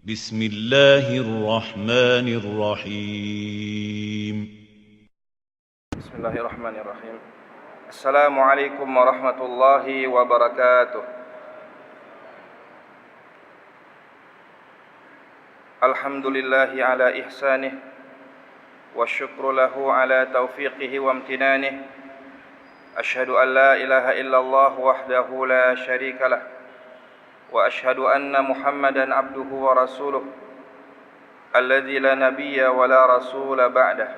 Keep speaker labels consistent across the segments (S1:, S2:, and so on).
S1: بسم الله الرحمن الرحيم
S2: بسم الله الرحمن الرحيم. السلام عليكم ورحمة الله وبركاته. الحمد لله على إحسانه والشكر له على توفيقه وامتنانه. أشهد أن لا إله إلا الله وحده لا شريك له وأشهد أن محمدا عبده ورسوله الذي لا نبي ولا رسول بعده.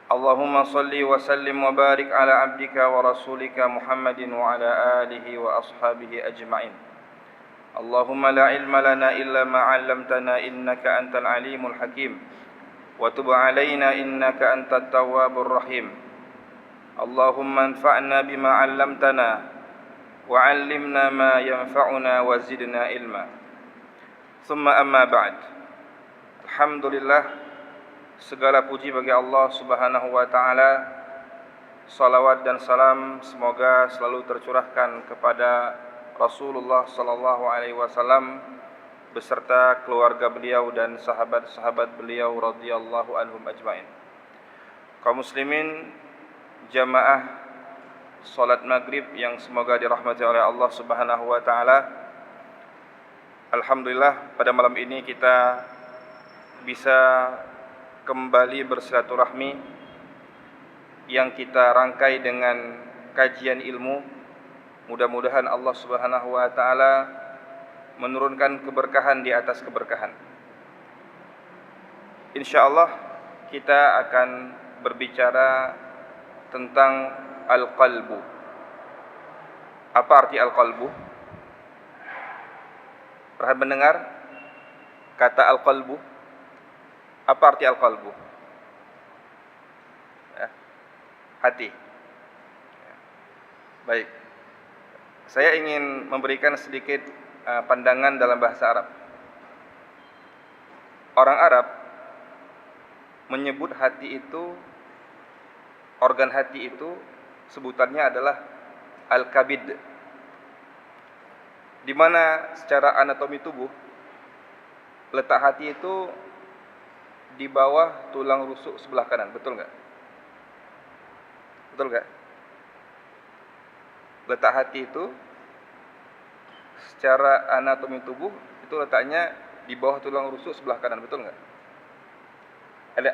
S2: اللهم صل وسلم وبارك على عبدك ورسولك محمد وعلى آله وأصحابه أجمعين. اللهم لا علم لنا إلا ما علمتنا إنك أنت العليم الحكيم وتب علينا إنك أنت التواب الرحيم. اللهم انفعنا بما علمتنا وعلمنا ما ينفعنا وزدنا علما. ثم أما بعد. Alhamdulillah, segala puji bagi Allah Subhanahu wa taala. Salawat dan salam semoga selalu tercurahkan kepada Rasulullah sallallahu alaihi wasallam beserta keluarga beliau dan sahabat-sahabat beliau radhiyallahu anhum ajmain. Kaum muslimin jamaah salat maghrib yang semoga dirahmati oleh Allah Subhanahu wa taala. Alhamdulillah, pada malam ini kita bisa kembali bersilaturahmi yang kita rangkai dengan kajian ilmu. Mudah-mudahan Allah Subhanahu wa taala menurunkan keberkahan di atas keberkahan. Insyaallah kita akan berbicara tentang al-qalbu. Apa arti al-qalbu? Pernah mendengar kata al-qalbu? Apa arti al-qalbu? Ya, hati. Ya. Baik. Saya ingin memberikan sedikit pandangan dalam bahasa Arab. Orang Arab menyebut hati itu, organ hati itu sebutannya adalah al-kabid, di mana secara anatomi tubuh letak hati itu di bawah tulang rusuk sebelah kanan. Betul nggak? Betul nggak? Letak hati itu secara anatomi tubuh itu letaknya di bawah tulang rusuk sebelah kanan. Betul nggak?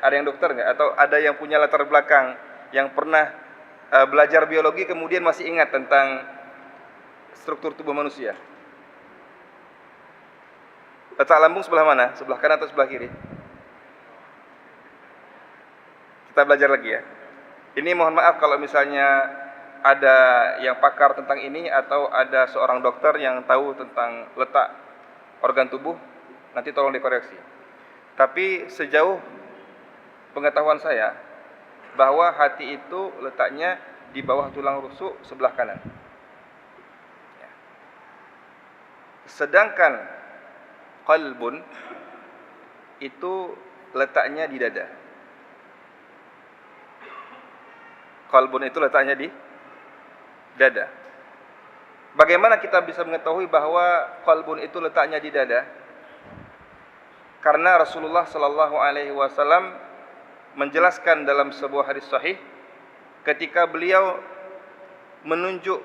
S2: Ada yang dokter nggak? Atau ada yang punya latar belakang yang pernah belajar biologi kemudian masih ingat tentang struktur tubuh manusia? Letak lambung sebelah mana? Sebelah kanan atau sebelah kiri? Kita belajar lagi ya. Ini mohon maaf kalau misalnya ada yang pakar tentang ini atau ada seorang dokter yang tahu tentang letak organ tubuh, nanti tolong dikoreksi. Tapi sejauh pengetahuan saya, bahwa hati itu letaknya di bawah tulang rusuk sebelah kanan. Sedangkan qalbun itu letaknya di dada. Qalbun itu letaknya di dada. Bagaimana kita bisa mengetahui bahwa qalbun itu letaknya di dada? Karena Rasulullah sallallahu alaihi wasallam menjelaskan dalam sebuah hadis sahih ketika beliau menunjuk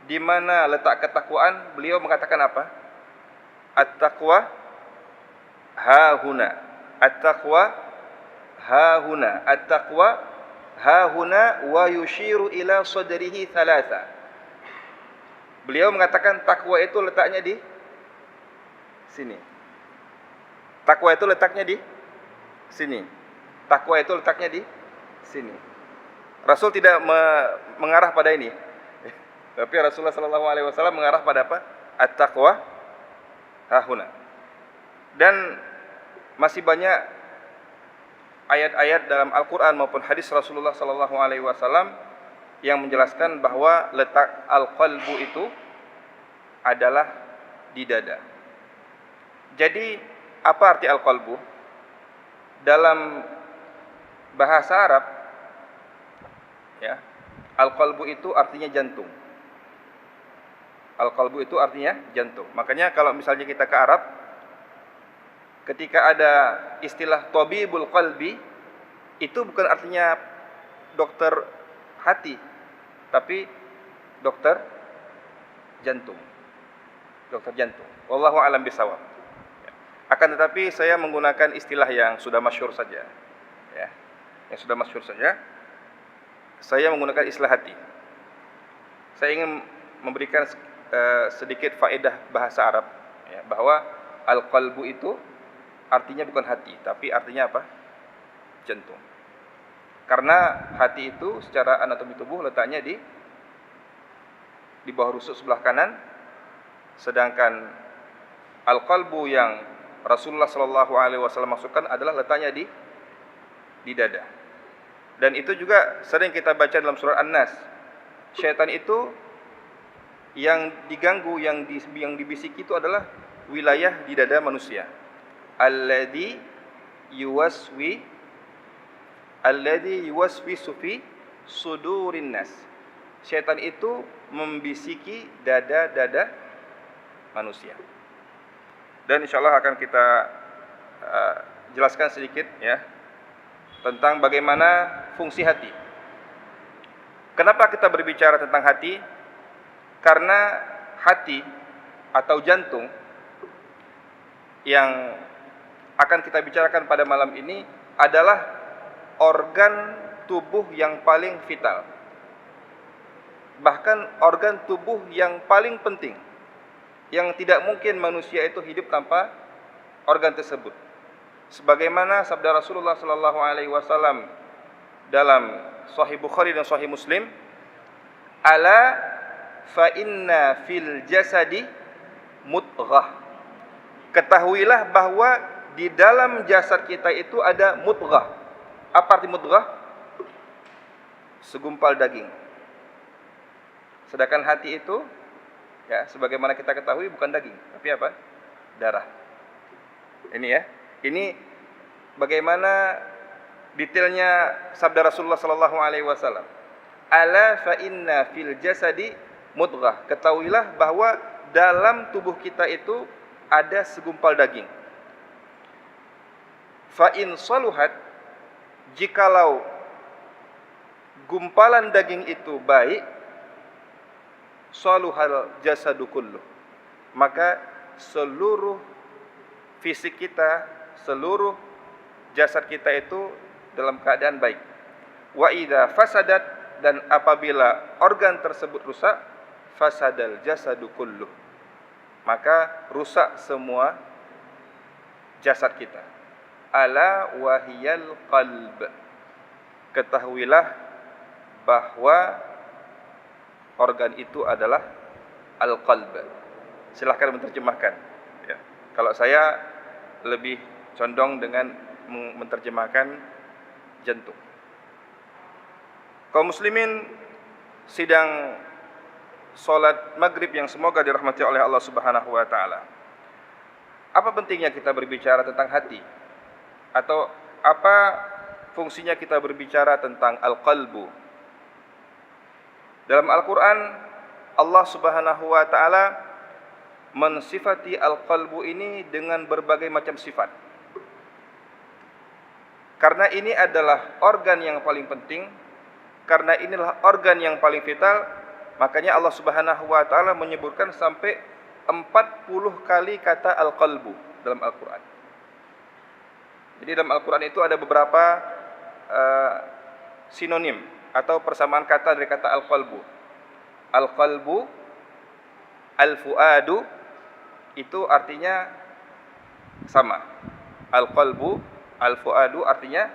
S2: di mana letak ketakwaan, beliau mengatakan apa? At-taqwa hahuna. At-taqwa hahuna. At-taqwa hahuna wa yushiru ila sadrihi thalatha. Beliau mengatakan takwa itu letaknya di sini. Takwa itu letaknya di sini. Takwa itu letaknya di sini. Rasul tidak mengarah pada ini. Tapi Rasulullah sallallahu alaihi wasallam mengarah pada apa? At-taqwa hahuna. Dan masih banyak ayat-ayat dalam Al-Qur'an maupun hadis Rasulullah sallallahu alaihi wasallam yang menjelaskan bahwa letak al-qalbu itu adalah di dada. Jadi, apa arti al-qalbu? Dalam bahasa Arab, ya, al-qalbu itu artinya jantung. Al-qalbu itu artinya jantung. Makanya kalau misalnya kita ke Arab, ketika ada istilah tabibul qalbi, itu bukan artinya dokter hati, tapi dokter jantung. Dokter jantung. Wallahu a'lam bishawab. Akan tetapi saya menggunakan istilah yang sudah masyhur saja. Ya. Yang sudah masyhur saja. Saya menggunakan istilah hati. Saya ingin memberikan sedikit faedah bahasa Arab, ya, bahwa al-qalbu itu artinya bukan hati, tapi artinya apa? Jantung. Karena hati itu secara anatomi tubuh letaknya di bawah rusuk sebelah kanan, sedangkan al-qalbu yang Rasulullah Shallallahu Alaihi Wasallam masukkan adalah letaknya di dada. Dan itu juga sering kita baca dalam surat An-Nas. Syaitan itu yang diganggu, yang dibisiki itu adalah wilayah di dada manusia. Alladzi yuwaswisu fi sudurin nas. Syaitan itu membisiki dada-dada manusia. Dan insyaallah akan kita jelaskan sedikit ya tentang bagaimana fungsi hati. Kenapa kita berbicara tentang hati? Karena hati atau jantung yang akan kita bicarakan pada malam ini adalah organ tubuh yang paling vital. Bahkan organ tubuh yang paling penting, yang tidak mungkin manusia itu hidup tanpa organ tersebut. Sebagaimana sabda Rasulullah sallallahu alaihi wasallam dalam Sahih Bukhari dan Sahih Muslim, ala fa inna fil jasadi mudghah. Ketahuilah bahwa di dalam jasad kita itu ada mudghah. Apa arti mudghah? Segumpal daging. Sedangkan hati itu, ya, sebagaimana kita ketahui bukan daging, tapi apa? Darah. Ini ya. Ini bagaimana detailnya sabda Rasulullah sallallahu alaihi wasallam. Ala fa inna fil jasadi mudghah. Ketahuilah bahwa dalam tubuh kita itu ada segumpal daging. Fa in saluhat, jikalau gumpalan daging itu baik, saluhal jasadu kullu, maka seluruh fisik kita, seluruh jasad kita itu dalam keadaan baik. Wa idza fasadat, dan apabila organ tersebut rusak, fasadal jasadu kullu, maka rusak semua jasad kita. Ala wahiyal qalb, ketahuilah bahwa organ itu adalah al-qalb. Silahkan menerjemahkan ya. Kalau saya lebih condong dengan menerjemahkan jantung. Kaum muslimin sidang salat maghrib yang semoga dirahmati oleh Allah Subhanahu wa taala. Apa pentingnya kita berbicara tentang hati? Atau apa fungsinya kita berbicara tentang al-qalbu? Dalam Al-Quran, Allah Subhanahu wa taala mensifati al-qalbu ini dengan berbagai macam sifat. Karena ini adalah organ yang paling penting, karena inilah organ yang paling vital, makanya Allah Subhanahu wa taala menyebutkan sampai 40 kali kata al-qalbu dalam Al-Quran. Jadi dalam Al-Quran itu ada beberapa sinonim atau persamaan kata dari kata al-qalbu. Al-qalbu, al-fuadu, itu artinya sama. Al-qalbu, al-fuadu artinya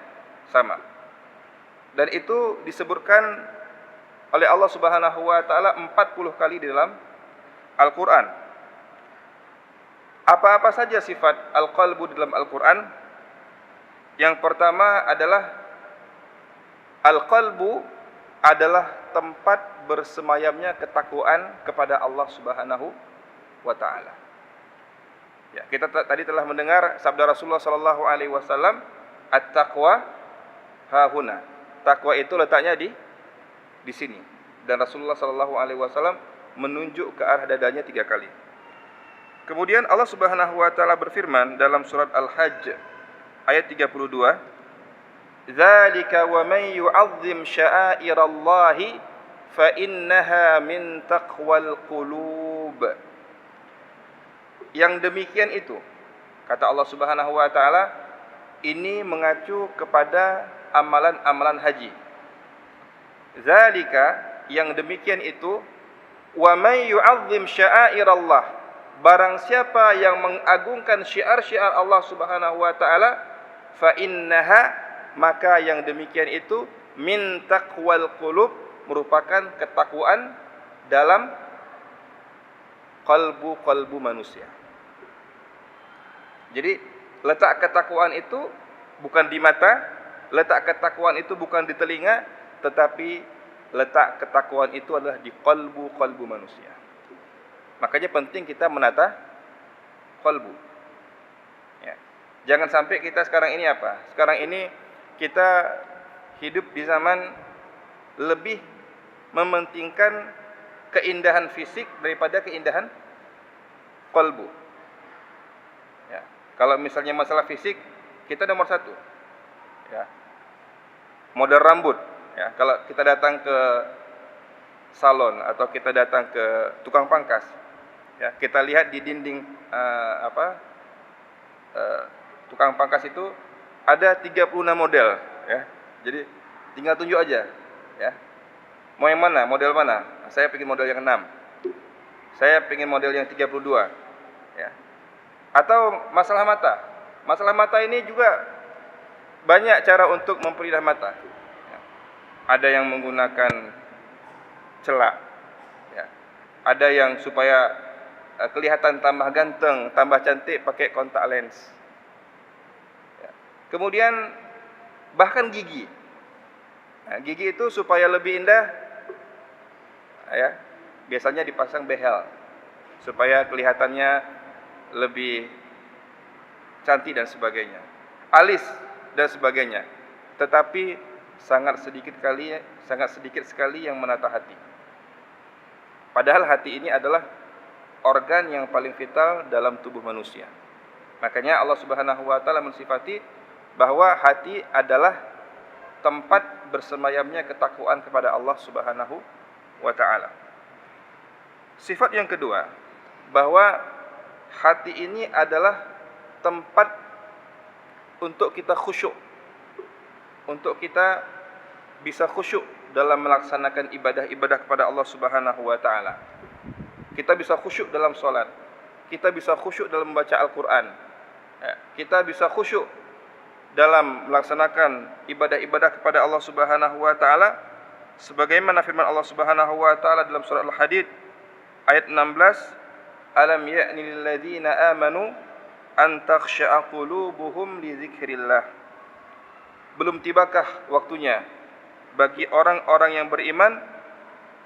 S2: sama. Dan itu disebutkan oleh Allah Subhanahu wa taala 40 kali di dalam Al-Quran. Apa-apa saja sifat al-qalbu dalam Al-Quran? Yang pertama adalah al-qalbu adalah tempat bersemayamnya ketakwaan kepada Allah Subhanahu wa taala. Ya, kita tadi telah mendengar sabda Rasulullah sallallahu alaihi wasallam, at-taqwa hahuna. Takwa itu letaknya di sini. Dan Rasulullah sallallahu alaihi wasallam menunjuk ke arah dadanya 3 kali. Kemudian Allah Subhanahu wa taala berfirman dalam surat Al-Hajj ayat 32, "Dzalika wa man yu'azzim sya'airallahi fa innaha min taqwal qulub." Yang demikian itu, kata Allah Subhanahu wa taala, ini mengacu kepada amalan-amalan haji. Zalika, yang demikian itu, wa may yu'azzim sya'airallah, barang siapa yang mengagungkan syiar-syiar Allah Subhanahu wa taala, fa innaha, maka yang demikian itu min taqwal qulub, merupakan ketakwaan dalam kalbu manusia. Jadi letak ketakwaan itu bukan di mata, letak ketakwaan itu bukan di telinga, tetapi letak ketakwaan itu adalah di kalbu manusia. Makanya penting kita menata kalbu. Ya. Jangan sampai kita sekarang ini apa? Sekarang ini kita hidup di zaman lebih mementingkan keindahan fisik daripada keindahan kalbu. Ya. Kalau misalnya masalah fisik, kita nomor satu. Ya. Model rambut. Ya. Kalau kita datang ke salon atau kita datang ke tukang pangkas, ya, kita lihat di dinding tukang pangkas itu ada 36 model, ya. Jadi tinggal tunjuk aja, ya. Mau yang mana? Model mana? Saya pengen model yang 6. Saya pengen model yang 32, ya. Atau masalah mata. Masalah mata ini juga banyak cara untuk memperindah mata. Ya. Ada yang menggunakan celak, ya. Ada yang supaya kelihatan tambah ganteng, tambah cantik, pakai kontak lens. Ya. Kemudian bahkan gigi. Nah, gigi itu supaya lebih indah, ya, biasanya dipasang behel supaya kelihatannya lebih cantik dan sebagainya. Alis dan sebagainya. Tetapi sangat sedikit sekali yang menata hati. Padahal hati ini adalah organ yang paling vital dalam tubuh manusia. Makanya Allah Subhanahu wa taala mensifati bahwa hati adalah tempat bersemayamnya ketakwaan kepada Allah Subhanahu wa taala. Sifat yang kedua, bahwa hati ini adalah tempat untuk kita khusyuk. Untuk kita bisa khusyuk dalam melaksanakan ibadah-ibadah kepada Allah Subhanahu wa taala. Kita bisa khusyuk dalam solat. Kita bisa khusyuk dalam membaca Al-Quran. Kita bisa khusyuk dalam melaksanakan ibadah-ibadah kepada Allah Subhanahu wa taala sebagaimana firman Allah Subhanahu wa taala dalam surah Al-Hadid ayat 16, "Alam ya'ni lil ladzina amanu an takhsha'a qulubuhum li dzikrillah." Belum tibakah waktunya bagi orang-orang yang beriman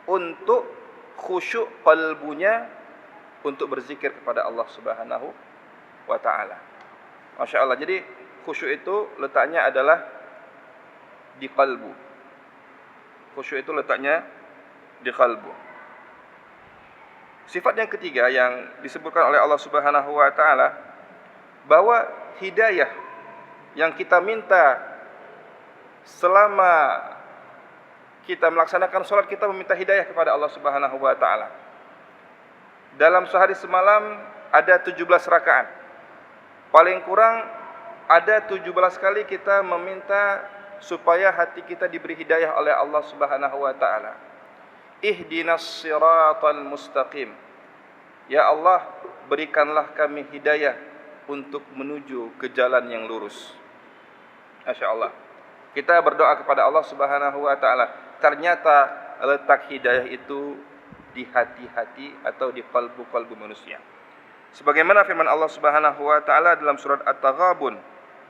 S2: untuk khusyuk qalbunya untuk berzikir kepada Allah Subhanahu wa taala. Masya Allah. Jadi khusyuk itu letaknya adalah di qalbu. Khusyuk itu letaknya di qalbu. Sifat yang ketiga yang disebutkan oleh Allah Subhanahu wa taala, bahwa hidayah yang kita minta selama kita melaksanakan sholat, kita meminta hidayah kepada Allah Subhanahu wa taala. Dalam sehari semalam ada 17 rakaat. Paling kurang ada 17 kali kita meminta supaya hati kita diberi hidayah oleh Allah Subhanahu wa taala. Ihdinas siratal mustaqim. Ya Allah, berikanlah kami hidayah untuk menuju ke jalan yang lurus. Masya Allah. Kita berdoa kepada Allah Subhanahu wa taala. Ternyata letak hidayah itu di hati-hati atau di kalbu-kalbu manusia. Sebagaimana firman Allah Subhanahu wa taala dalam surat At-Taghabun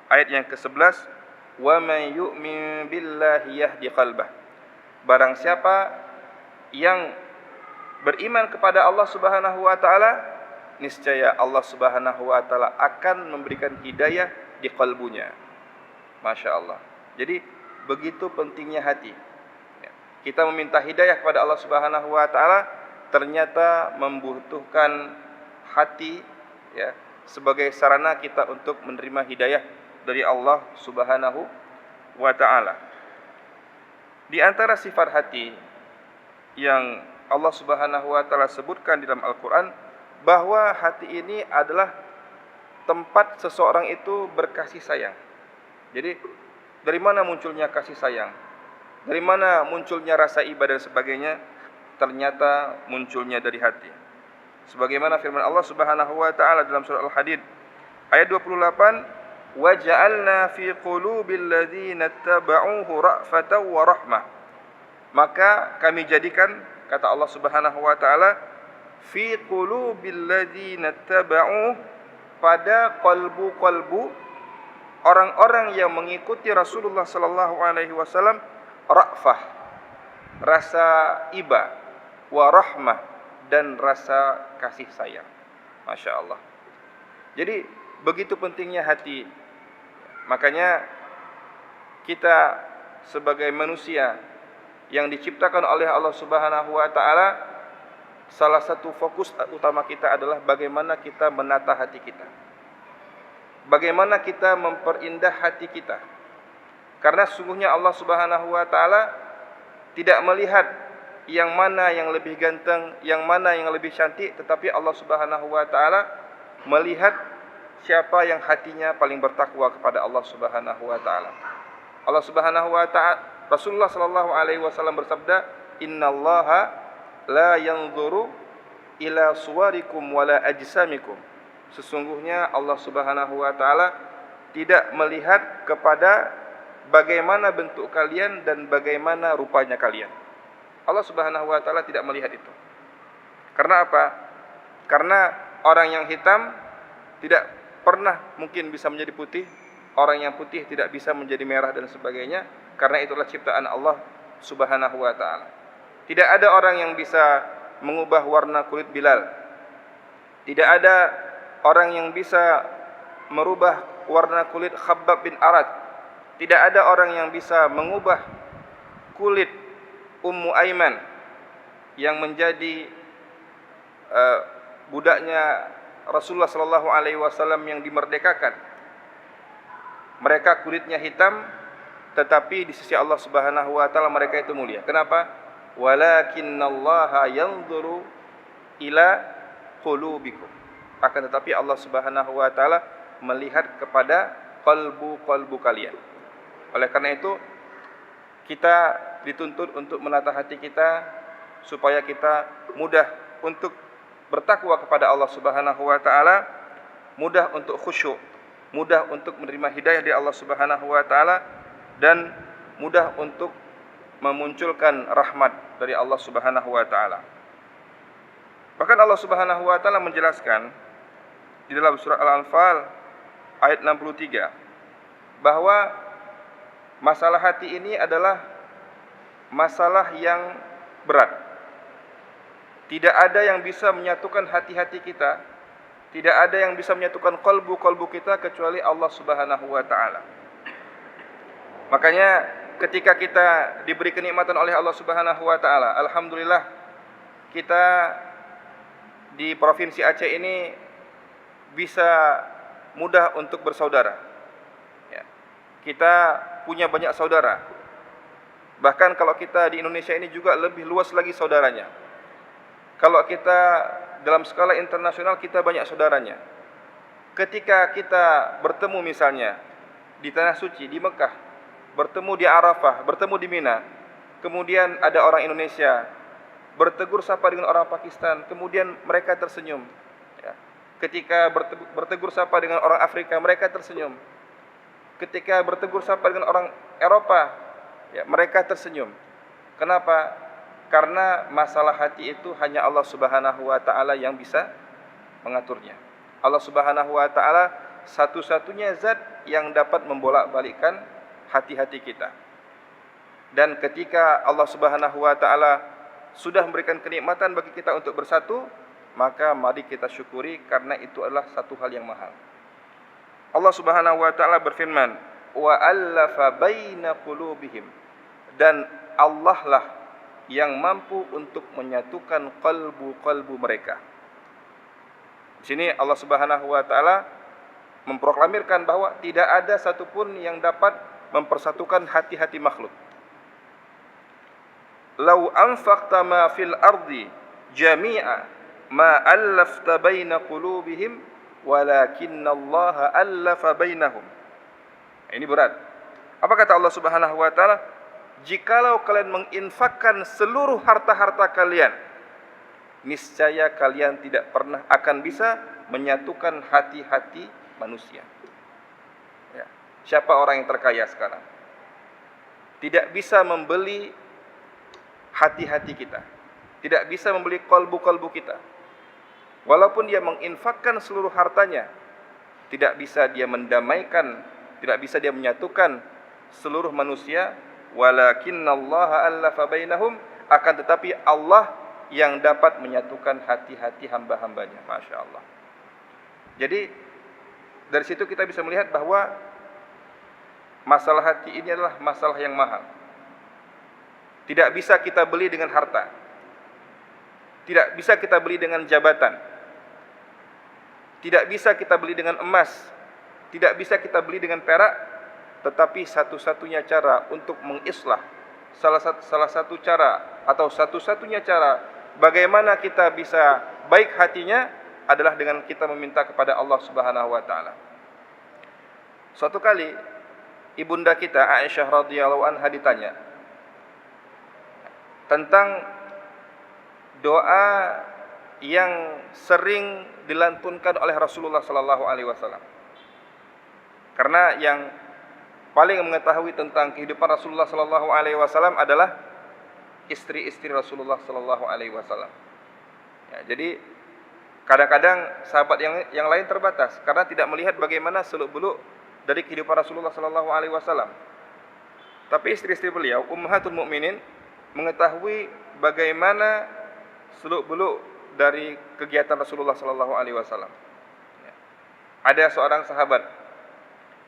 S2: ayat yang ke-11, "Wa may yu'min billahi yahdi qalbah." Barang siapa yang beriman kepada Allah Subhanahu wa taala, niscaya Allah Subhanahu wa taala akan memberikan hidayah di kalbunya. Masya Allah. Jadi begitu pentingnya hati. Kita meminta hidayah kepada Allah Subhanahu wa taala, ternyata membutuhkan hati ya, sebagai sarana kita untuk menerima hidayah dari Allah Subhanahu wa taala. Di antara sifat hati yang Allah Subhanahu wa taala sebutkan di dalam Al-Qur'an, bahwa hati ini adalah tempat seseorang itu berkasih sayang. Jadi dari mana munculnya kasih sayang? Dari mana munculnya rasa ibadah dan sebagainya? Ternyata munculnya dari hati. Sebagaimana firman Allah Subhanahu wa taala dalam surah Al-Hadid ayat 28, "Wa ja'alna fi qulubil ladzina ittaba'uhu ra'fatan wa rahmah." Maka kami jadikan, kata Allah Subhanahu wa taala, fi qulubil ladzina ittaba'uhu, pada qalbu-qalbu orang-orang yang mengikuti Rasulullah sallallahu alaihi wasallam, ra'fah, rasa iba, wa rahmah, dan rasa kasih sayang. Masya Allah. Jadi begitu pentingnya hati. Makanya kita sebagai manusia yang diciptakan oleh Allah Subhanahu wa taala, salah satu fokus utama kita adalah bagaimana kita menata hati kita. Bagaimana kita memperindah hati kita. Karena sesungguhnya Allah Subhanahu wa taala tidak melihat yang mana yang lebih ganteng, yang mana yang lebih cantik, tetapi Allah Subhanahu wa taala melihat siapa yang hatinya paling bertakwa kepada Allah Subhanahu wa taala. Allah Subhanahu wa taala, Rasulullah sallallahu alaihi wasallam bersabda, "Innallaha la yanzuru ila suwarikum wala ajsamikum." Sesungguhnya Allah Subhanahu wa taala tidak melihat kepada bagaimana bentuk kalian dan bagaimana rupanya kalian. Allah Subhanahu wa taala tidak melihat itu. Karena apa? Karena orang yang hitam tidak pernah mungkin bisa menjadi putih, orang yang putih tidak bisa menjadi merah dan sebagainya, karena itulah ciptaan Allah Subhanahu wa taala. Tidak ada orang yang bisa mengubah warna kulit Bilal. Tidak ada orang yang bisa merubah warna kulit Khabbab bin Arad. Tidak ada orang yang bisa mengubah kulit Ummu Aiman yang menjadi budaknya Rasulullah sallallahu alaihi wasallam yang dimerdekakan. Mereka kulitnya hitam, tetapi di sisi Allah Subhanahu wa taala mereka itu mulia. Kenapa? Walakinnallaha yanzuru ila qulubikum. Akan tetapi Allah Subhanahu wa taala melihat kepada qalbu-qalbu kalian. Oleh karena itu kita dituntut untuk menata hati kita supaya kita mudah untuk bertakwa kepada Allah Subhanahu wa taala, mudah untuk khusyuk, mudah untuk menerima hidayah dari Allah Subhanahu wa taala, dan mudah untuk memunculkan rahmat dari Allah Subhanahu wa taala. Bahkan Allah Subhanahu wa taala menjelaskan di dalam surah Al-Anfal ayat 63 bahwa masalah hati ini adalah masalah yang berat. Tidak ada yang bisa menyatukan hati-hati kita, tidak ada yang bisa menyatukan qalbu-qalbu kita kecuali Allah Subhanahu wa taala. Makanya ketika kita diberi kenikmatan oleh Allah Subhanahu wa taala, alhamdulillah kita di Provinsi Aceh ini bisa mudah untuk bersaudara. Ya. Kita punya banyak saudara. Bahkan kalau kita di Indonesia ini juga lebih luas lagi saudaranya. Kalau kita dalam skala internasional kita banyak saudaranya. Ketika kita bertemu misalnya di Tanah Suci, di Mekah, bertemu di Arafah, bertemu di Mina, kemudian ada orang Indonesia bertegur sapa dengan orang Pakistan, kemudian mereka tersenyum. Ya. Ketika bertegur sapa dengan orang Afrika, mereka tersenyum. Ketika bertegur sapa dengan orang Eropa, ya, mereka tersenyum. Kenapa? Karena masalah hati itu hanya Allah Subhanahu wa taala yang bisa mengaturnya. Allah Subhanahu wa taala satu-satunya zat yang dapat membolak-balikkan hati-hati kita. Dan ketika Allah Subhanahu wa taala sudah memberikan kenikmatan bagi kita untuk bersatu, maka mari kita syukuri karena itu adalah satu hal yang mahal. Allah Subhanahu wa taala berfirman, "Wa allafa baina qulubihim." Dan Allah lah yang mampu untuk menyatukan qalbu-qalbu mereka. Di sini Allah Subhanahu wa taala memproklamirkan bahwa tidak ada satupun yang dapat mempersatukan hati-hati makhluk. Lau anfaqta ma fil ardi jami'a ma allafta baina qulubihim walakinallaha allafa bainahum. Ini berat. Apa kata Allah Subhanahu wa taala? Jikalau kalian menginfakkan seluruh harta-harta kalian, niscaya kalian tidak pernah akan bisa menyatukan hati-hati manusia. Ya. Siapa orang yang terkaya sekarang? Tidak bisa membeli hati-hati kita. Tidak bisa membeli kalbu-kalbu kita. Walaupun dia menginfakkan seluruh hartanya, tidak bisa dia mendamaikan, tidak bisa dia menyatukan seluruh manusia. Walakinnallaha allafa bainahum, akan tetapi Allah yang dapat menyatukan hati-hati hamba-hambanya. Masya Allah. Jadi dari situ kita bisa melihat bahwa masalah hati ini adalah masalah yang mahal. Tidak bisa kita beli dengan harta. Tidak bisa kita beli dengan jabatan. Tidak bisa kita beli dengan emas. Tidak bisa kita beli dengan perak. Tetapi satu-satunya cara untuk mengislah, salah satu cara atau satu-satunya cara bagaimana kita bisa baik hatinya adalah dengan kita meminta kepada Allah Subhanahu wa taala. Suatu kali ibunda kita Aisyah radhiyallahu anha ditanya tentang doa yang sering dilantunkan oleh Rasulullah sallallahu alaihi wasallam. Karena yang paling mengetahui tentang kehidupan Rasulullah sallallahu alaihi wasallam adalah istri-istri Rasulullah sallallahu alaihi wasallam. Ya, jadi kadang-kadang sahabat yang lain terbatas karena tidak melihat bagaimana seluk-beluk dari kehidupan Rasulullah sallallahu alaihi wasallam. Tapi istri-istri beliau, ummahatul mukminin, mengetahui bagaimana seluk-beluk dari kegiatan Rasulullah sallallahu alaihi wasallam. Ya. Ada seorang sahabat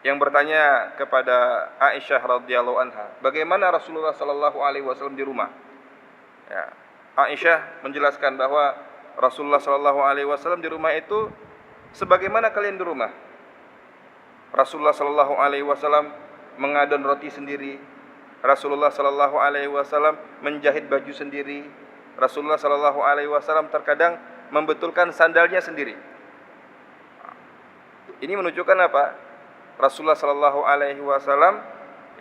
S2: yang bertanya kepada Aisyah radhiyallahu anha, bagaimana Rasulullah sallallahu alaihi wasallam di rumah? Ya. Aisyah menjelaskan bahwa Rasulullah sallallahu alaihi wasallam di rumah itu sebagaimana kalian di rumah. Rasulullah sallallahu alaihi wasallam mengadon roti sendiri. Rasulullah sallallahu alaihi wasallam menjahit baju sendiri. Rasulullah sallallahu alaihi wasallam terkadang membetulkan sandalnya sendiri. Ini menunjukkan apa? Rasulullah sallallahu alaihi wasallam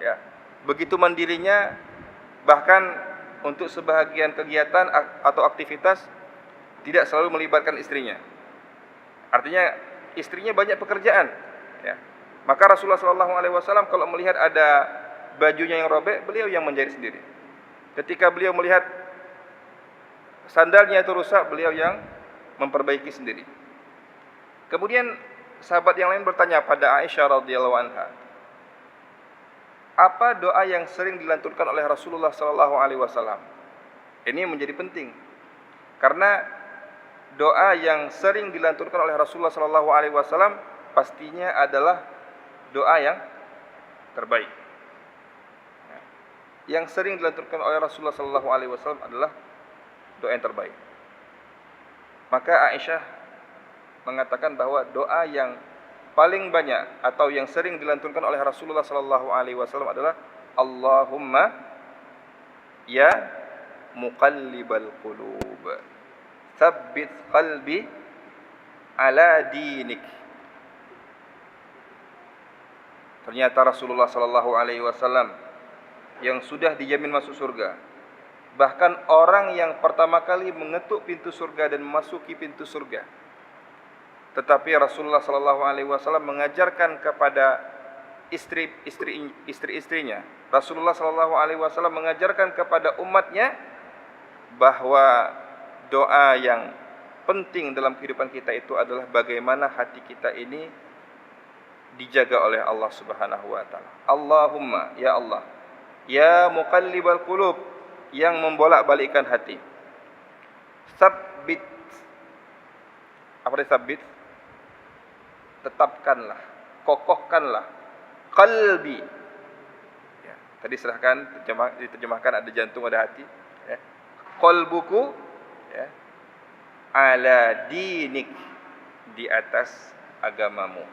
S2: ya, begitu mandirinya, bahkan untuk sebahagian kegiatan atau aktivitas tidak selalu melibatkan istrinya. Artinya istrinya banyak pekerjaan, ya. Maka Rasulullah sallallahu alaihi wasallam kalau melihat ada bajunya yang robek, beliau yang menjahit sendiri. Ketika beliau melihat sandalnya itu rusak, beliau yang memperbaiki sendiri. Kemudian sahabat yang lain bertanya pada Aisyah radhiyallahu anha, apa doa yang sering dilantunkan oleh Rasulullah sallallahu alaihi wasallam? Ini menjadi penting. Karena doa yang sering dilantunkan oleh Rasulullah sallallahu alaihi wasallam pastinya adalah doa yang terbaik. Yang sering dilantunkan oleh Rasulullah sallallahu alaihi wasallam adalah doa yang terbaik. Maka Aisyah mengatakan bahwa doa yang paling banyak atau yang sering dilantunkan oleh Rasulullah sallallahu alaihi wasallam adalah Allahumma ya muqallibal qulub tsabbit qalbi ala dinik. Ternyata Rasulullah sallallahu alaihi wasallam yang sudah dijamin masuk surga, bahkan orang yang pertama kali mengetuk pintu surga dan memasuki pintu surga. Tetapi Rasulullah sallallahu alaihi wasallam mengajarkan kepada istri-istrinya. Rasulullah sallallahu alaihi wasallam mengajarkan kepada umatnya bahwa doa yang penting dalam kehidupan kita itu adalah bagaimana hati kita ini dijaga oleh Allah Subhanahu wa taala. Allahumma ya Allah, ya muqallibal qulub, yang membolak-balikkan hati. Tsabbit. Apa itu tsabbit? Tetapkanlah, kokohkanlah qalbi. Ya, tadi silahkan diterjemahkan, ada jantung, ada hati. Ya. Qalbuku ya, ala dinik, di atas agamamu.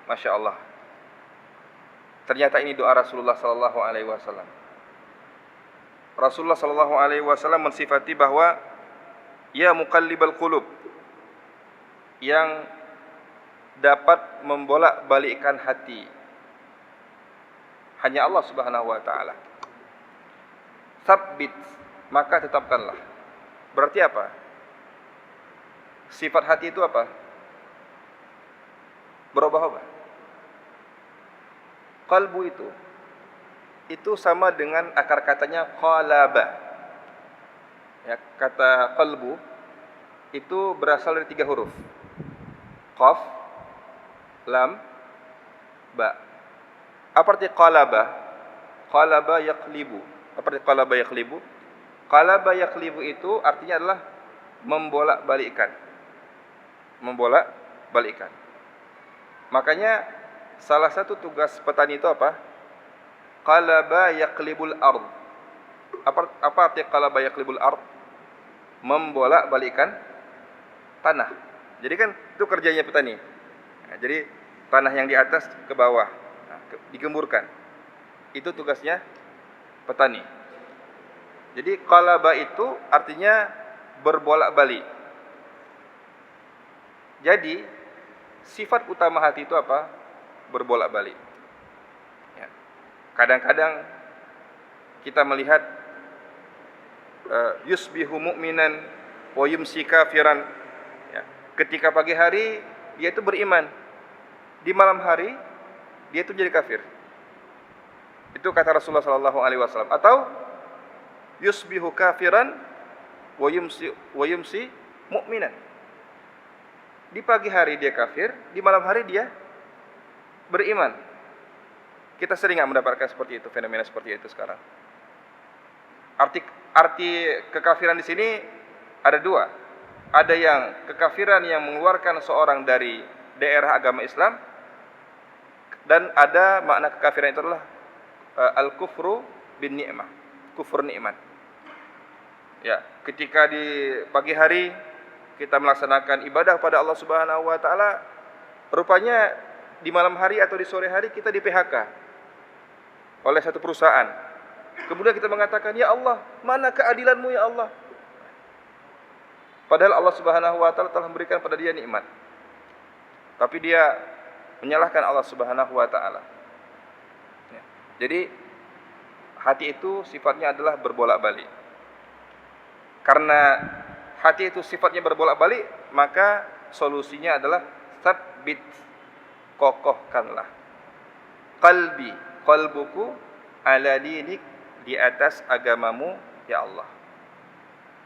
S2: Masya Allah. Ternyata ini doa Rasulullah sallallahu alaihi wasallam. Rasulullah sallallahu alaihi wasallam mensifati bahwa ya muqallibal qulub, yang dapat membolak-balikkan hati, hanya Allah Subhanahu wa taala. Tsabbit, maka tetapkanlah. Berarti apa? Sifat hati itu apa? Berubah-ubah. Qalbu itu sama dengan akar katanya qalaba. Ya, kata qalbu itu berasal dari 3 huruf. Qaf, lam, ba. Apa arti qalaba? Qalaba yaqlibu. Apa arti qalaba yaqlibu? Qalaba yaqlibu itu artinya adalah membolak-balikkan. Membolak-balikkan. Makanya salah satu tugas petani itu apa? Qalaba yaqlibul ard. Apa arti qalaba yaqlibul ard? Membolak-balikkan tanah. Jadi kan itu kerjanya petani. Nah, jadi tanah yang di atas ke bawah, digemburkan. Itu tugasnya petani. Jadi qalaba itu artinya berbolak-balik. Jadi sifat utama hati itu apa? Berbolak-balik. Ya. Kadang-kadang kita melihat yusbihu mu'minan wa yumsi kafiran. Ya. Ketika pagi hari dia itu beriman, di malam hari dia itu jadi kafir. Itu kata Rasulullah sallallahu alaihi wasallam. Atau yusbihu kafiran wa yumsi mu'minan. Di pagi hari dia kafir, di malam hari dia beriman. Kita sering nggak mendapatkan seperti itu, fenomena seperti itu sekarang. Arti kekafiran di sini ada 2. Ada yang kekafiran yang mengeluarkan seorang dari daerah agama Islam, dan ada makna kekafiran itu adalah al-kufru bin ni'mah, kufur nikmat. Ya, ketika di pagi hari kita melaksanakan ibadah pada Allah Subhanahu wa taala, rupanya di malam hari atau di sore hari kita di PHK oleh satu perusahaan. Kemudian kita mengatakan, "Ya Allah, mana keadilan-Mu ya Allah?" Padahal Allah Subhanahu wa taala telah memberikan pada dia nikmat. Tapi dia menyalahkan Allah Subhanahu wa taala. Ya. Jadi hati itu sifatnya adalah berbolak-balik. Karena hati itu sifatnya berbolak-balik, maka solusinya adalah tsabbit, kokohkanlah. Qalbuku ala dinik, di atas agamamu ya Allah.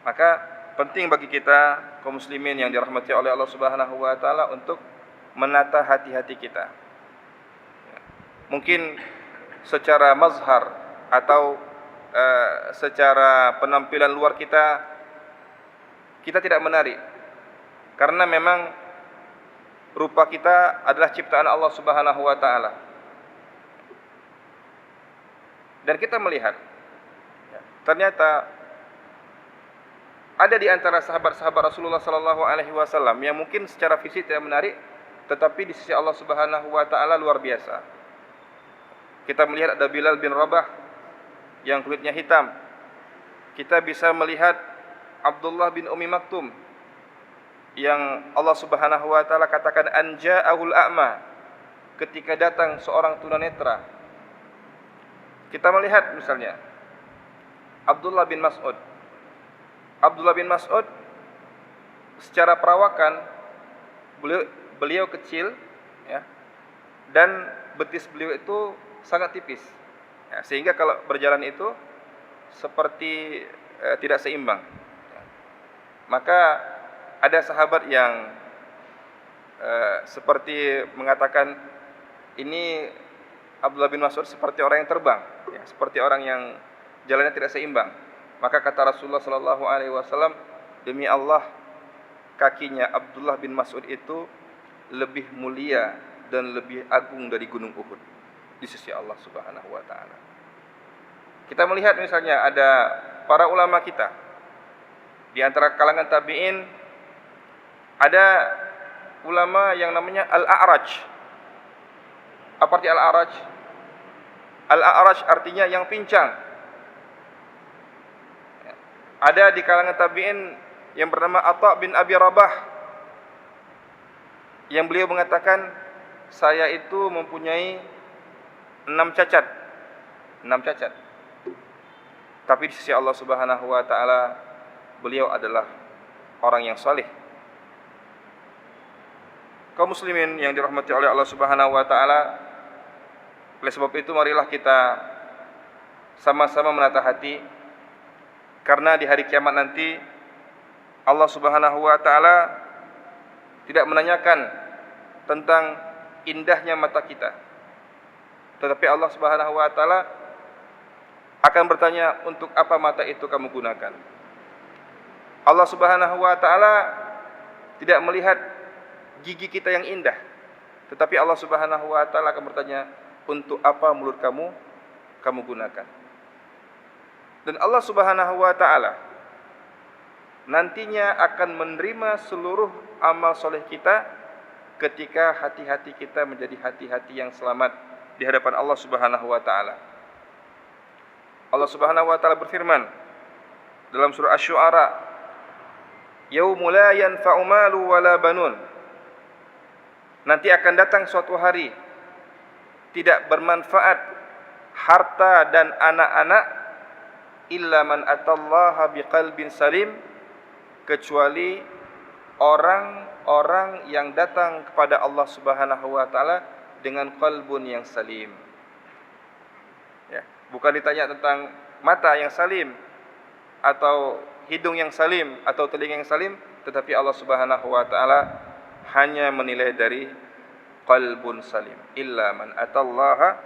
S2: Maka penting bagi kita kaum muslimin yang dirahmati oleh Allah Subhanahu wa taala untuk menata hati-hati kita. Mungkin secara mazhar atau secara penampilan luar kita tidak menarik, karena memang rupa kita adalah ciptaan Allah Subhanahu wa taala. Dan kita melihat ternyata ada di antara sahabat-sahabat Rasulullah sallallahu alaihi wasallam yang mungkin secara fisik tidak menarik, tetapi di sisi Allah Subhanahu wa taala luar biasa. Kita melihat ada Bilal bin Rabah yang kulitnya hitam. Kita bisa melihat Abdullah bin Ummi Maktum yang Allah Subhanahu wa taala katakan anja'ahul a'ma, ketika datang seorang tunanetra. Kita melihat misalnya Abdullah bin Mas'ud. Abdullah bin Mas'ud secara perawakan beliau kecil, ya, dan betis beliau itu sangat tipis, ya, sehingga kalau berjalan itu seperti tidak seimbang. Maka ada sahabat yang seperti mengatakan, ini Abdullah bin Mas'ud seperti orang yang terbang, ya, seperti orang yang jalannya tidak seimbang. Maka kata Rasulullah sallallahu alaihi wasallam, demi Allah, kakinya Abdullah bin Mas'ud itu lebih mulia dan lebih agung dari gunung Uhud di sisi Allah Subhanahu wa taala. Kita melihat misalnya ada para ulama kita di antara kalangan tabi'in Ada ulama yang namanya Al-A'raj. Apa arti Al-A'raj? Al-A'raj artinya yang pincang. Ada di kalangan tabi'in yang bernama Atha bin Abi Rabah, yang beliau mengatakan, saya itu mempunyai 6 cacat. 6 cacat. Tapi di sisi Allah Subhanahu wa taala, beliau adalah orang yang saleh. Kaum muslimin yang dirahmati oleh Allah Subhanahu wa taala, oleh sebab itu marilah kita sama-sama menata hati, karena di hari kiamat nanti Allah Subhanahu wa taala tidak menanyakan tentang indahnya mata kita, tetapi Allah Subhanahu wa taala akan bertanya, untuk apa mata itu kamu gunakan? Allah Subhanahu wa taala tidak melihat gigi kita yang indah, tetapi Allah Subhanahu wa taala akan bertanya, untuk apa mulut kamu gunakan? Dan Allah Subhanahu wa taala nantinya akan menerima seluruh amal soleh kita ketika hati-hati kita menjadi hati-hati yang selamat di hadapan Allah Subhanahu wa taala. Allah Subhanahu wa taala berfirman dalam surah Asy-Syu'ara, "Yaumul la yanfa'u malu wala banun." Nanti akan datang suatu hari tidak bermanfaat harta dan anak-anak, illa man atallaha biqalbin salim, kecuali orang-orang yang datang kepada Allah Subhanahu wa taala dengan qalbun yang salim. Ya, bukan ditanya tentang mata yang salim atau hidung yang salim atau telinga yang salim, tetapi Allah Subhanahu wa taala hanya menilai dari qalbun salim. Illa man atallaha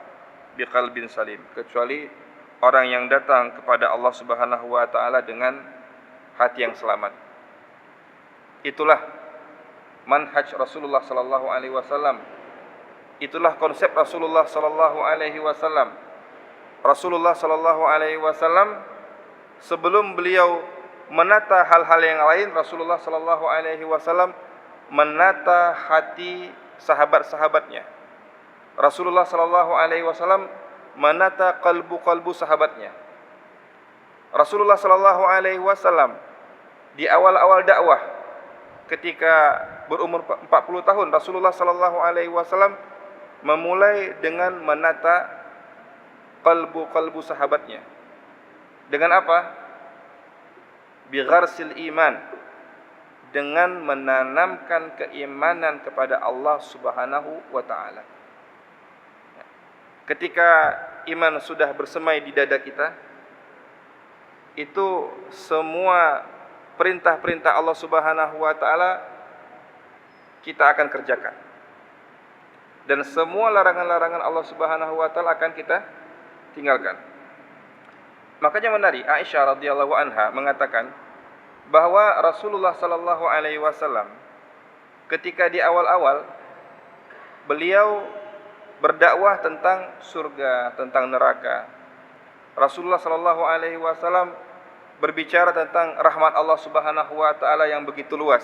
S2: biqalbin salim, kecuali orang yang datang kepada Allah Subhanahu wa taala dengan hati yang selamat. Itulah manhaj Rasulullah sallallahu alaihi wasallam. Itulah konsep Rasulullah sallallahu alaihi wasallam. Rasulullah sallallahu alaihi wasallam sebelum beliau menata hal-hal yang lain, Rasulullah sallallahu alaihi wasallam menata hati sahabat-sahabatnya. Rasulullah sallallahu alaihi wasallam menata kalbu-kalbu sahabatnya. Rasulullah sallallahu alaihi wasallam di awal-awal dakwah, ketika berumur 40 tahun, Rasulullah sallallahu alaihi wasallam memulai dengan menata kalbu-kalbu sahabatnya. Dengan apa? Bigharsil iman, dengan menanamkan keimanan kepada Allah Subhanahu wa taala. Ketika iman sudah bersemai di dada kita, itu semua perintah-perintah Allah Subhanahu wa taala kita akan kerjakan. Dan semua larangan-larangan Allah Subhanahu wa taala akan kita tinggalkan. Makanya menarik, Aisyah radhiyallahu anha mengatakan bahwa Rasulullah sallallahu alaihi wasallam ketika di awal-awal beliau berdakwah tentang surga, tentang neraka, Rasulullah sallallahu alaihi wasallam berbicara tentang rahmat Allah Subhanahu wa taala yang begitu luas.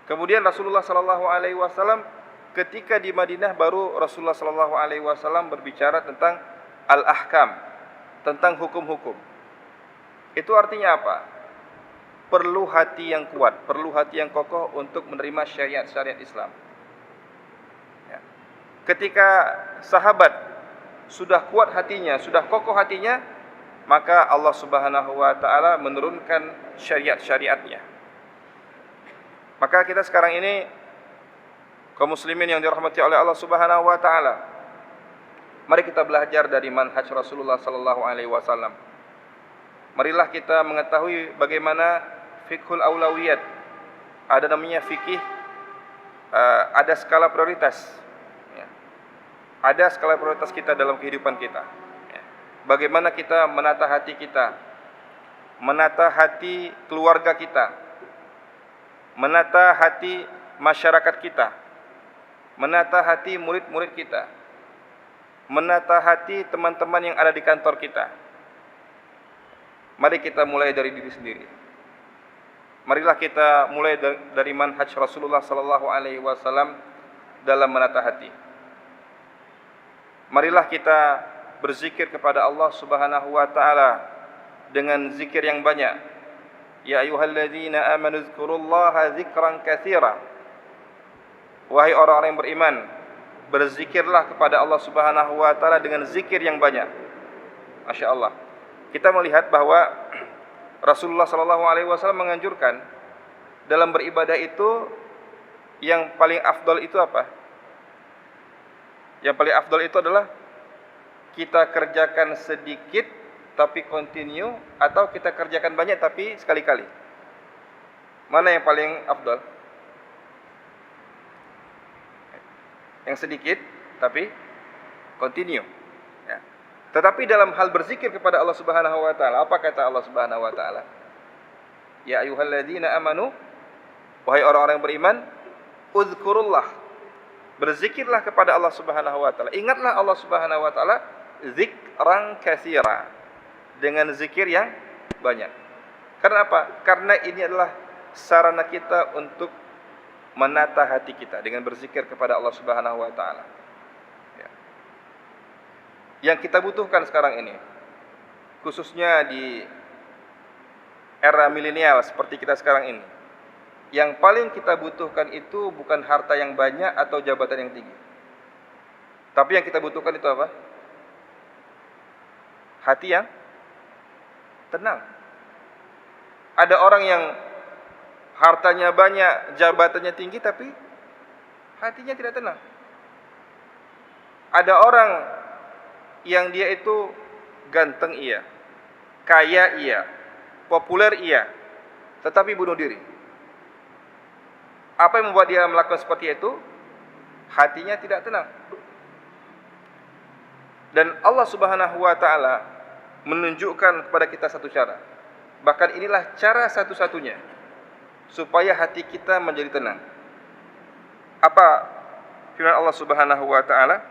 S2: Kemudian Rasulullah sallallahu alaihi wasallam ketika di Madinah, baru Rasulullah sallallahu alaihi wasallam berbicara tentang al-ahkam, tentang hukum-hukum. Itu artinya apa? Perlu hati yang kuat, perlu hati yang kokoh untuk menerima syariat-syariat Islam. Ya. Ketika sahabat sudah kuat hatinya, sudah kokoh hatinya, maka Allah Subhanahu wa taala menurunkan syariat-syariatnya. Maka kita sekarang ini kaum muslimin yang dirahmati oleh Allah Subhanahu wa taala, mari kita belajar dari manhaj Rasulullah sallallahu alaihi wasallam. Marilah kita mengetahui bagaimana fiqhul aulawiyat. Ada namanya fikih, ada skala prioritas. Ya. Ada skala prioritas kita dalam kehidupan kita. Ya. Bagaimana kita menata hati kita, menata hati keluarga kita, menata hati masyarakat kita, menata hati murid-murid kita, menata hati teman-teman yang ada di kantor kita. Mari kita mulai dari diri sendiri. Marilah kita mulai dari manhaj Rasulullah sallallahu alaihi wasallam dalam menata hati. Marilah kita berzikir kepada Allah Subhanahu wa taala dengan zikir yang banyak. Ya ayyuhalladzina amanu dzkurullaha dzikran katsira. Wahai orang-orang yang beriman, berzikirlah kepada Allah Subhanahu wa taala dengan zikir yang banyak. Masya Allah. Kita melihat bahwa Rasulullah sallallahu alaihi wasallam menganjurkan dalam beribadah itu yang paling afdal itu apa? Yang paling afdal itu adalah kita kerjakan sedikit tapi continue, atau kita kerjakan banyak tapi sekali-kali. Mana yang paling afdal? Yang sedikit tapi continue. Ya. Tetapi dalam hal berzikir kepada Allah Subhanahu wa taala, apa kata Allah Subhanahu wa taala? Ya ayyuhalladzina amanu, wahai orang-orang yang beriman, uzkurullah, berzikirlah kepada Allah Subhanahu wa taala. Ingatlah Allah Subhanahu wa taala zikran katsira, dengan zikir yang banyak. Karena apa? Karena ini adalah sarana kita untuk menata hati kita dengan berzikir kepada Allah Subhanahu wa taala. Ya. Yang kita butuhkan sekarang ini, khususnya di era milenial seperti kita sekarang ini, yang paling kita butuhkan itu bukan harta yang banyak atau jabatan yang tinggi. Tapi yang kita butuhkan itu apa? Hati yang tenang. Ada orang yang hartanya banyak, jabatannya tinggi, tapi hatinya tidak tenang. Ada orang yang dia itu ganteng iya, kaya iya, populer iya, tetapi bunuh diri. Apa yang membuat dia melakukan seperti itu? Hatinya tidak tenang. Dan Allah Subhanahu wa taala menunjukkan kepada kita satu cara. Bahkan inilah cara satu-satunya supaya hati kita menjadi tenang. Apa firman Allah Subhanahu wa taala?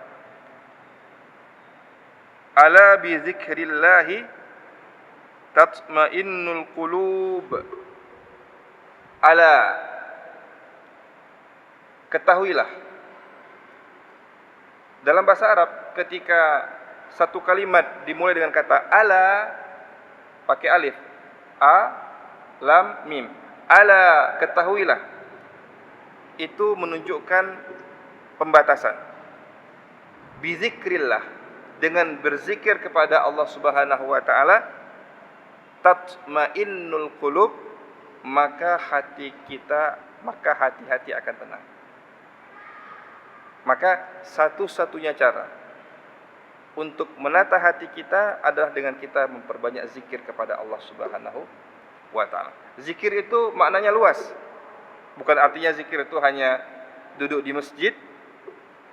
S2: Ala bi dzikrillahi tatma'innul qulub. Ala, ketahuilah. Dalam bahasa Arab, ketika satu kalimat dimulai dengan kata ala, pakai alif, a, lam, mim. Ala, ketahuilah. Itu menunjukkan pembatasan. Bizikrillah, dengan berzikir kepada Allah Subhanahu wa taala, tatmainnul qulub, maka hati akan tenang. Maka satu-satunya cara untuk menata hati kita adalah dengan kita memperbanyak zikir kepada Allah Subhanahu wa taala. Zikir itu maknanya luas. Bukan artinya zikir itu hanya duduk di masjid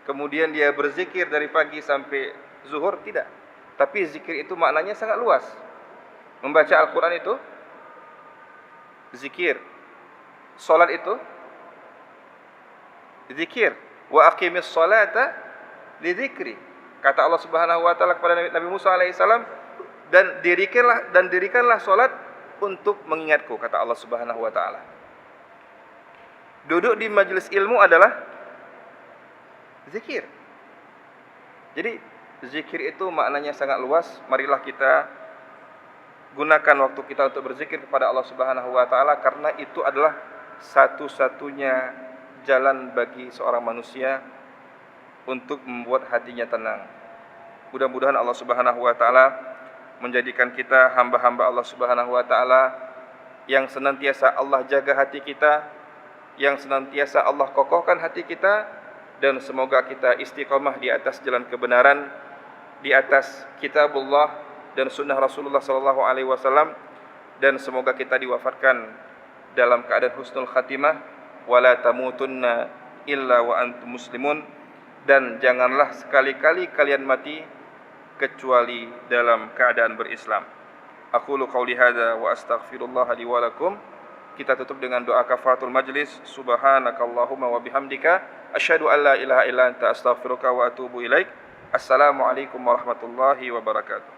S2: kemudian dia berzikir dari pagi sampai zuhur, tidak. Tapi zikir itu maknanya sangat luas. Membaca Al-Qur'an itu zikir. Salat itu zikir. Wa aqimis salata li dzikri. Kata Allah Subhanahu wa taala kepada Nabi Musa alaihissalam, dan dirikanlah salat untuk mengingatku, kata Allah Subhanahu wa taala. Duduk di majelis ilmu adalah zikir. Jadi zikir itu maknanya sangat luas. Marilah kita gunakan waktu kita untuk berzikir kepada Allah Subhanahu wa taala, karena itu adalah satu-satunya jalan bagi seorang manusia untuk membuat hatinya tenang. Mudah-mudahan Allah Subhanahu wa taala menjadikan kita hamba-hamba Allah Subhanahu wa taala yang senantiasa Allah jaga hati kita, yang senantiasa Allah kokohkan hati kita, dan semoga kita istiqomah di atas jalan kebenaran, di atas kitabullah dan sunnah Rasulullah sallallahu alaihi wasallam, dan semoga kita diwafatkan dalam keadaan husnul khatimah. Wala tamutunna illa wa antum muslimun, dan janganlah sekali-kali kalian mati kecuali dalam keadaan berislam. Aqulu qauli hadza wa astaghfirullah li wa lakum. Kita tutup dengan doa kafaratul majlis. Subhanakallahumma wa bihamdika asyhadu an la ilaha illa anta astaghfiruka wa atubu ilaik. Assalamualaikum warahmatullahi wabarakatuh.